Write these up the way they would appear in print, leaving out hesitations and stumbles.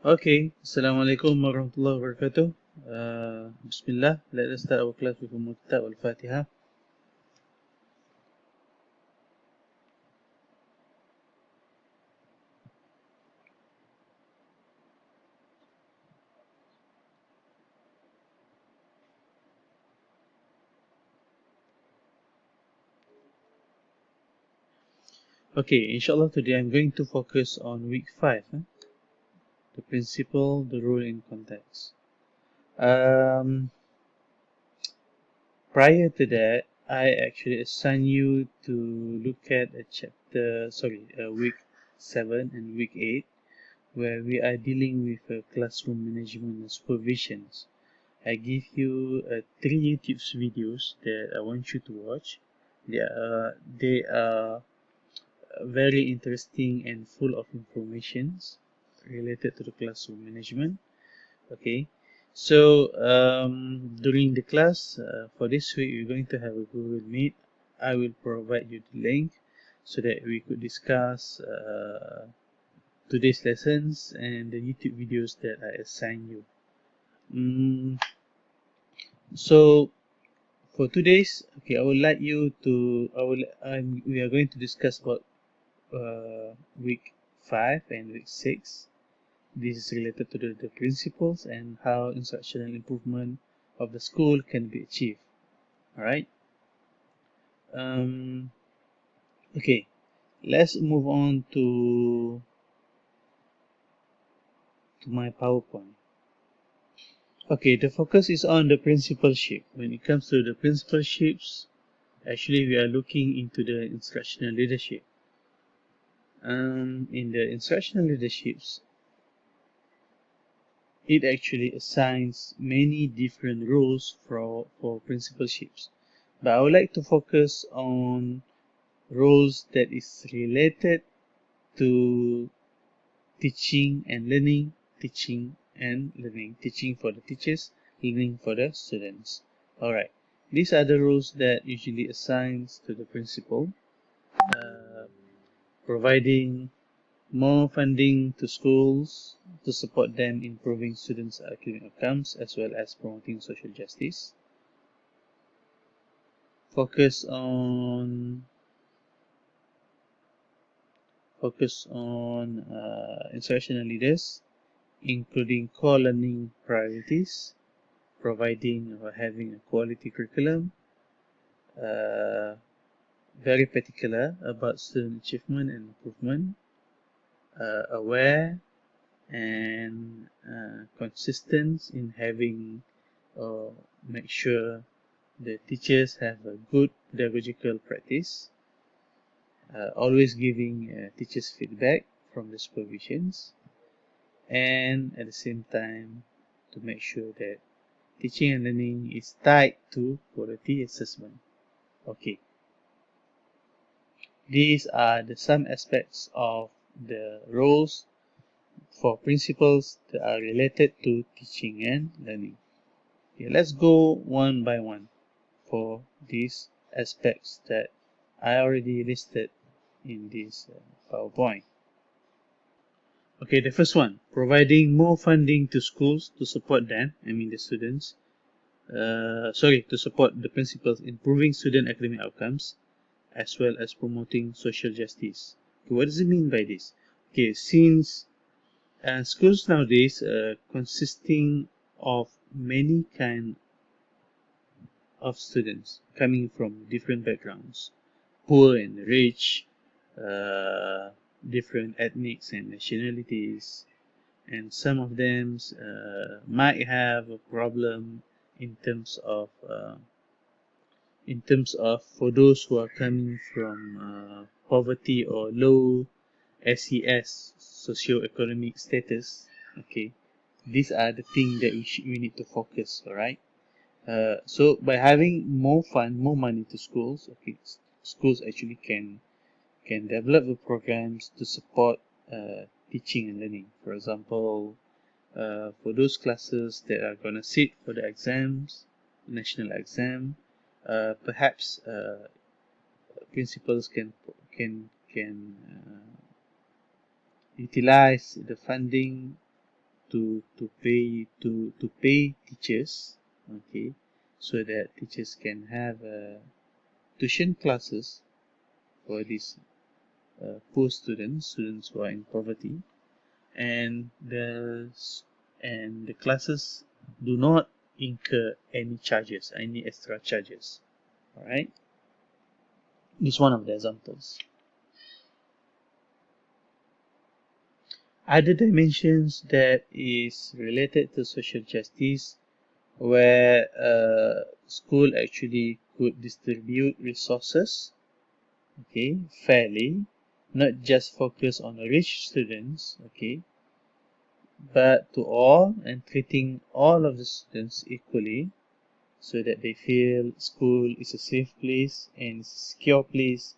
Okay, Assalamualaikum warahmatullahi wabarakatuh. Bismillah, let us start our class with Al Fatiha. Okay, inshallah today I'm going to focus on week 5, the principle, the role and context. Prior to that, I actually assigned you to look at week 7 and week 8, where we are dealing with classroom management and supervisions. I give you 3 YouTube videos that I want you to watch. They are very interesting and full of informations related to the classroom management. Okay, so during the class for this week, we're going to have a Google Meet. I will provide you the link so that we could discuss today's lessons and the YouTube videos that I assigned you. So for today's, okay, I would like you to, we are going to discuss about week 5 and week 6. This is related to the principles and how instructional improvement of the school can be achieved. Alright. Okay, let's move on to my PowerPoint. Okay, the focus is on the principalship. When it comes to the principalships, actually we are looking into the instructional leadership. In the instructional leaderships, it actually assigns many different roles for principalships. But I would like to focus on roles that is related to teaching and learning, teaching for the teachers, learning for the students. Alright, these are the roles that usually assigns to the principal, providing more funding to schools to support them improving students' academic outcomes as well as promoting social justice. Focus on instructional leaders, including core learning priorities, providing or having a quality curriculum, very particular about student achievement and improvement, aware and consistent in having or make sure the teachers have a good pedagogical practice, always giving teachers feedback from the supervisions, and at the same time to make sure that teaching and learning is tied to quality assessment. Okay, these are some aspects of the roles for principals that are related to teaching and learning. Okay, let's go one by one for these aspects that I already listed in this PowerPoint. Okay, the first one, providing more funding to schools to support them, the students, to support the principals improving student academic outcomes as well as promoting social justice. Okay, what does it mean by this? Okay, since schools nowadays consisting of many kind of students coming from different backgrounds, poor and rich, different ethnics and nationalities, and some of them might have a problem in terms of for those who are coming from poverty or low SES socio-economic status. Okay, these are the things that we need to focus. All right. So by having more money to schools, okay, schools actually can develop the programs to support teaching and learning. For example, for those classes that are gonna sit for the exams, national exam, perhaps principals can utilize the funding to pay teachers, okay, so that teachers can have tuition classes for these poor students who are in poverty, and the classes do not incur any charges, any extra charges. All right, this is one of the examples. Other dimensions that is related to social justice, where school actually could distribute resources, okay, fairly, not just focus on rich students, okay, but to all, and treating all of the students equally, so that they feel school is a safe place and secure place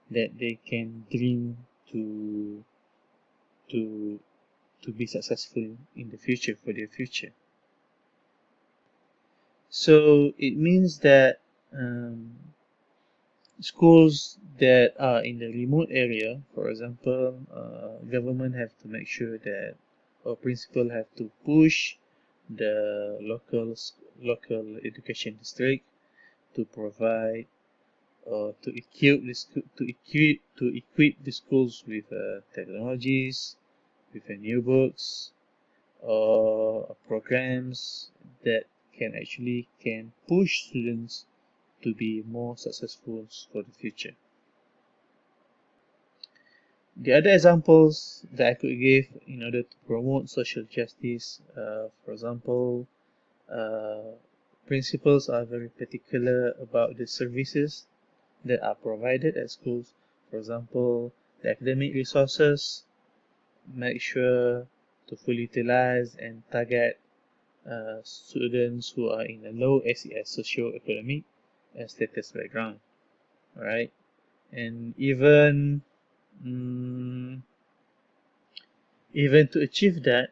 that they can dream to to to be successful in the future, for their future. So it means that schools that are in the remote area, for example, government have to make sure that, or principal have to push the local education district to provide or to equip the schools with technologies, with new books, or programs that can push students to be more successful for the future. The other examples that I could give in order to promote social justice, for example, principals are very particular about the services that are provided at schools. For example, the academic resources, make sure to fully utilize and target students who are in a low SES, socio-economic status background. Alright, and even to achieve that,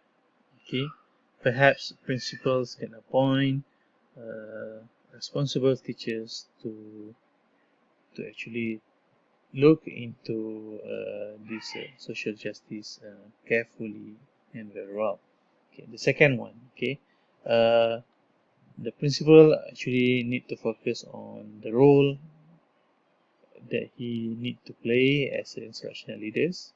okay, perhaps principals can appoint responsible teachers to actually look into this social justice carefully and very well. Okay, the second one, okay, the principal actually need to focus on the role that he need to play as an instructional leaders,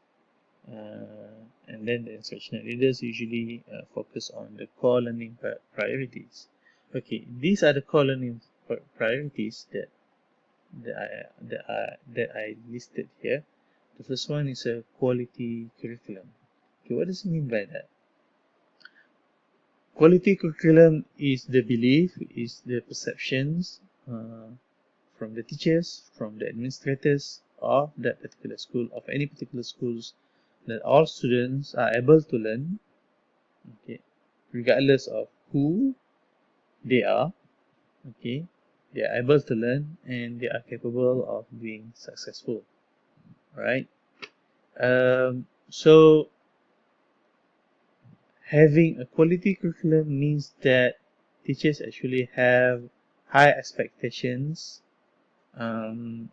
and then the instructional leaders usually focus on the core learning priorities. Okay, these are the core learning priorities that I listed here. The first one is a quality curriculum. Okay, what does it mean by that? Quality curriculum is the belief, is the perceptions from the teachers, from the administrators of that particular school, of any particular schools, that all students are able to learn, okay, regardless of who they are, okay, they are able to learn and they are capable of being successful, right? So having a quality curriculum means that teachers actually have high expectations on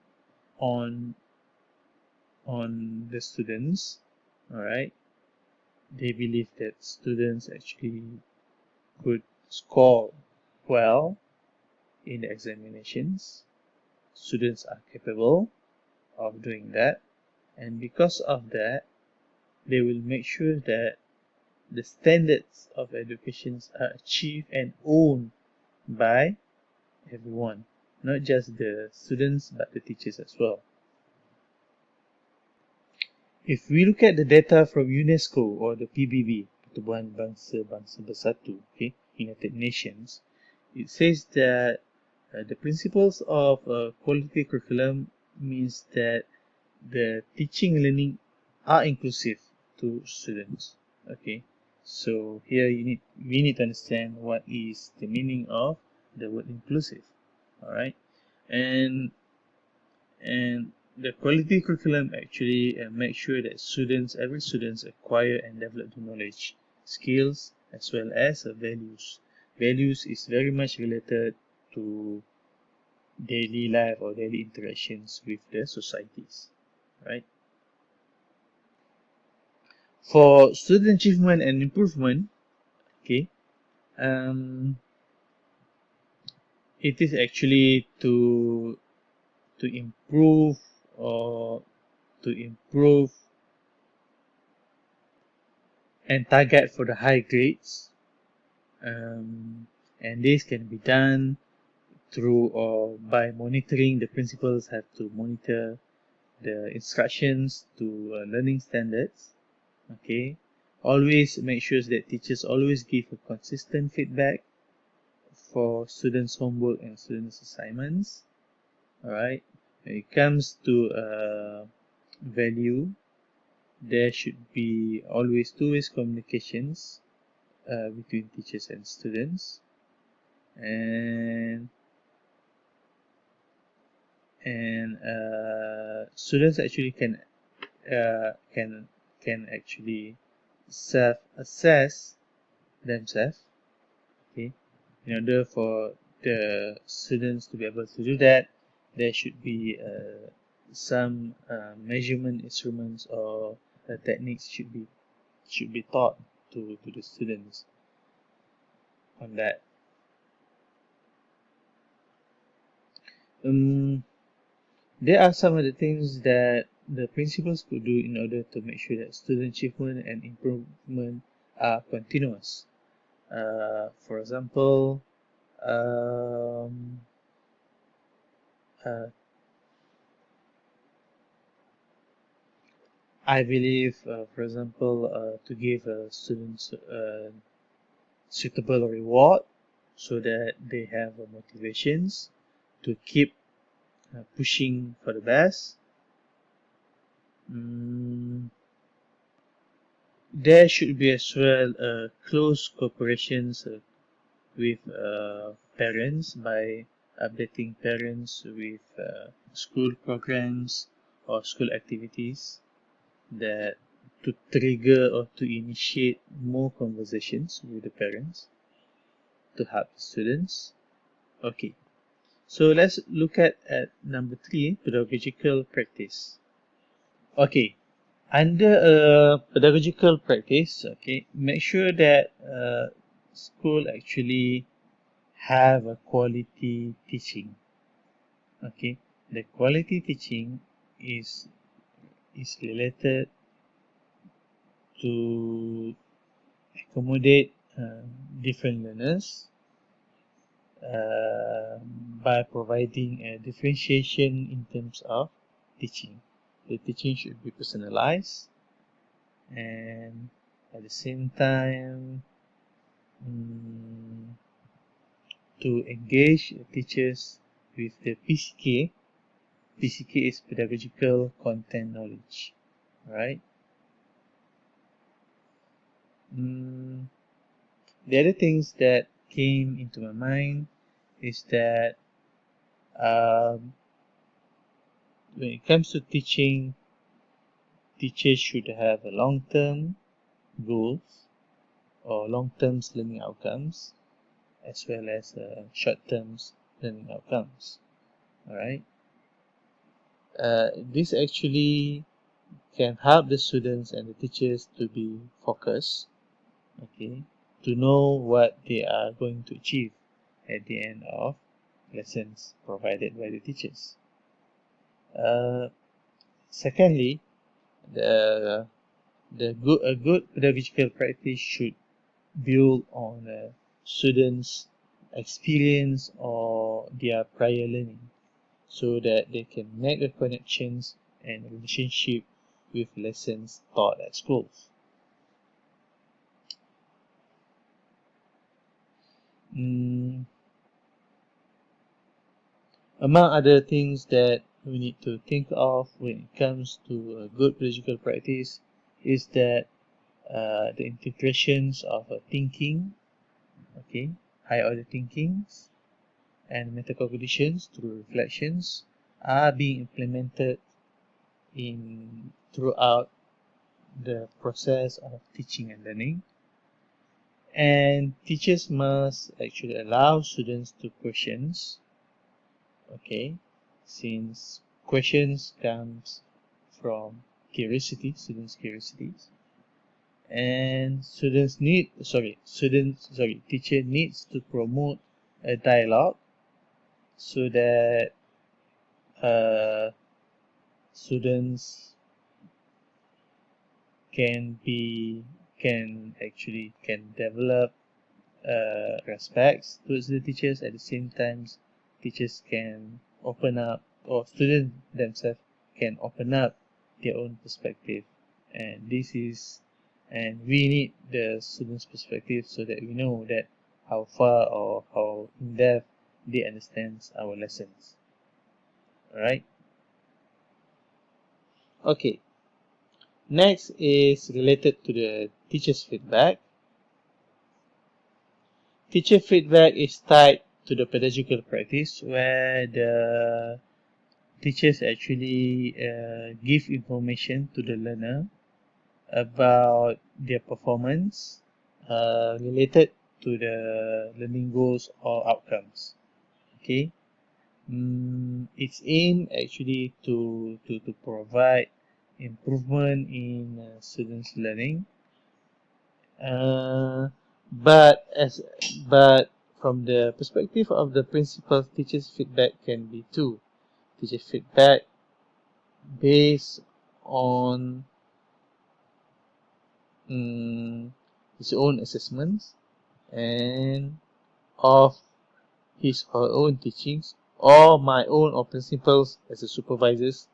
the students. All right, they believe that students actually could score well in the examinations. Students are capable of doing that, and because of that, they will make sure that the standards of education are achieved and owned by everyone, not just the students but the teachers as well. If we look at the data from UNESCO or the PBB, Pertubuhan Bangsa-Bangsa Bersatu, okay, United Nations, it says that the principles of quality curriculum means that the teaching and learning are inclusive to students. Okay, so here we need to understand what is the meaning of the word inclusive. All right, and the quality curriculum actually makes sure that every students acquire and develop the knowledge, skills, as well as values. Values is very much related to daily life or daily interactions with the societies, right? For student achievement and improvement, Okay. It is actually to improve or to improve and target for the high grades, and this can be done through or by monitoring. The principals have to monitor the instructions to learning standards. Okay, always make sure that teachers always give a consistent feedback for students' homework and students' assignments. All right, when it comes to value, there should be always two-way communications between teachers and students, and students actually can actually self-assess themselves. Okay, in order for the students to be able to do that, there should be some measurement instruments or techniques should be taught to the students on that. There are some of the things that the principals could do in order to make sure that student achievement and improvement are continuous. For example, um, uh, I believe, for example, to give students suitable reward so that they have motivations to keep pushing for the best. There should be as well close cooperations with parents by updating parents with school programs or school activities that to trigger or to initiate more conversations with the parents to help the students. Okay, so let's look at number 3, pedagogical practice. Okay, under pedagogical practice, okay, make sure that school actually have a quality teaching. Okay, the quality teaching is related to accommodate different learners by providing a differentiation in terms of teaching. The teaching should be personalized, and at the same time to engage teachers with the PCK. PCK is pedagogical content knowledge, right? The other things that came into my mind is that when it comes to teaching, teachers should have a long-term goals or long-term learning outcomes as well as short-term learning outcomes. All right. This actually can help the students and the teachers to be focused, okay, to know what they are going to achieve at the end of lessons provided by the teachers. Secondly, a good pedagogical practice should build on students' experience or their prior learning, so that they can make the connections and relationship with lessons taught at schools. Among other things that we need to think of when it comes to a good pedagogical practice is that the integrations of thinking, okay, high order thinkings and metacognitions through reflections are being implemented throughout the process of teaching and learning. And teachers must actually allow students to questions, okay, since questions comes from curiosity, students' curiosities. and teacher needs to promote a dialogue so that students can develop respects towards the teachers. At the same time, teachers can open up, or students themselves can open up their own perspective, and we need the students' perspective so that we know that how far or how in depth they understand our lessons. Alright. Okay. Next is related to the teacher's feedback. Teacher feedback is tied to the pedagogical practice, where the teachers actually give information to the learner about their performance related to the learning goals or outcomes. Okay, its aim actually to provide improvement in students' learning. But from the perspective of the principal, teachers' feedback can be two. Teacher feedback based on his own assessments and of his or her own teachings, or my own or principals as a supervisors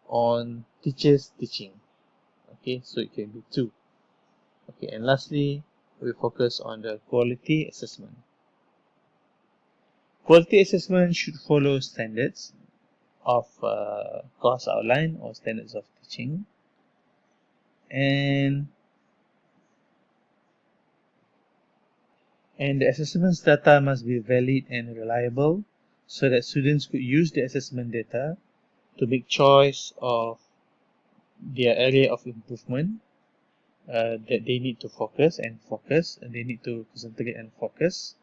on teachers' teaching. Okay, so it can be two. Okay, and lastly, we focus on the quality assessment. Quality assessment should follow standards of course outline or standards of teaching, and the assessment's data must be valid and reliable so that students could use the assessment data to make choice of their area of improvement that they need to focus, and they need to concentrate and focus.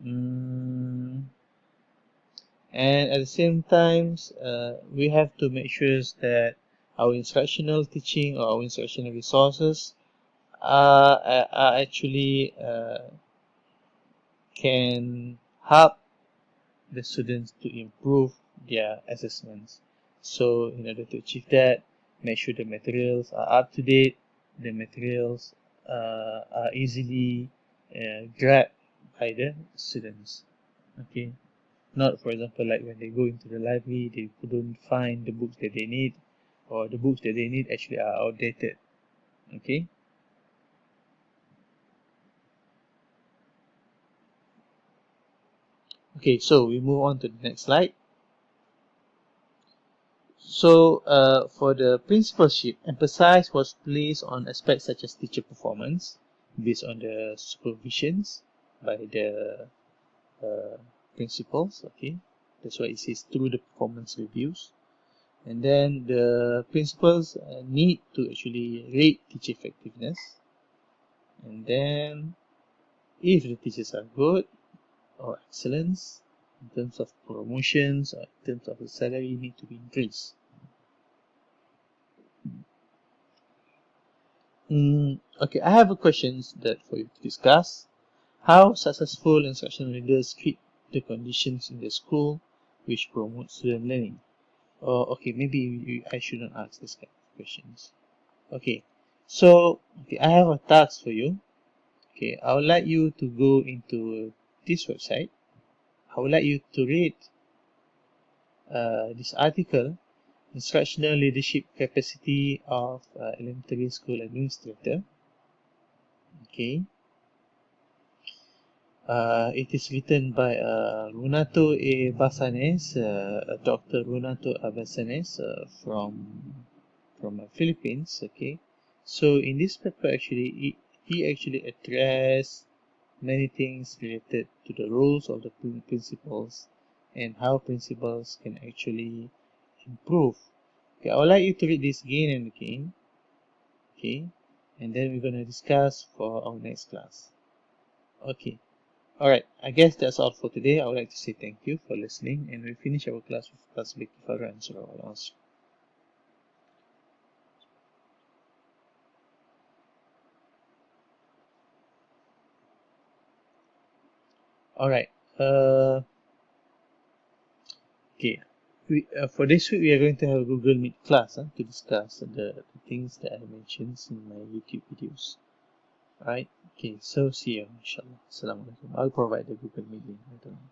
And at the same time, we have to make sure that our instructional teaching or our instructional resources are actually can help the students to improve their assessments. So in order to achieve that, make sure the materials are up to date, the materials are easily grabbed by the students. Okay, not for example like when they go into the library, they couldn't find the books that they need, or the books that they need actually are outdated. Okay. Okay, so we move on to the next slide. So for the principalship, emphasis was placed on aspects such as teacher performance based on the supervisions by the principals. Okay, that's why it says through the performance reviews. And then the principals need to actually rate teacher effectiveness. And then if the teachers are good or excellence in terms of promotions or in terms of the salary need to be increased. Okay, I have a questions that for you to discuss. How successful instructional leaders create the conditions in the school which promote student learning? Okay, maybe I shouldn't ask this kind of questions. Okay, so I have a task for you. Okay, I would like you to go into this website. I would like you to read this article, Instructional Leadership Capacity of Elementary School Administrator. Okay. It is written by Runato A. Basanes, Dr. Runato A. Basanes from Philippines. Okay, so in this paper actually he actually addressed many things related to the roles of the principals and how principals can actually improve. Okay, I would like you to read this again and again. Okay, and then we're gonna discuss for our next class. Okay. Alright, I guess that's all for today. I would like to say thank you for listening, and we finish our class with Class Vicky Farah and Surah Al-Asr. Alright. Okay. For this week, we are going to have a Google Meet class to discuss the things that I mentioned in my YouTube videos. Alright. Okay. So see you, inshallah. Assalamu alaikum. I'll provide the Google Meet link later on.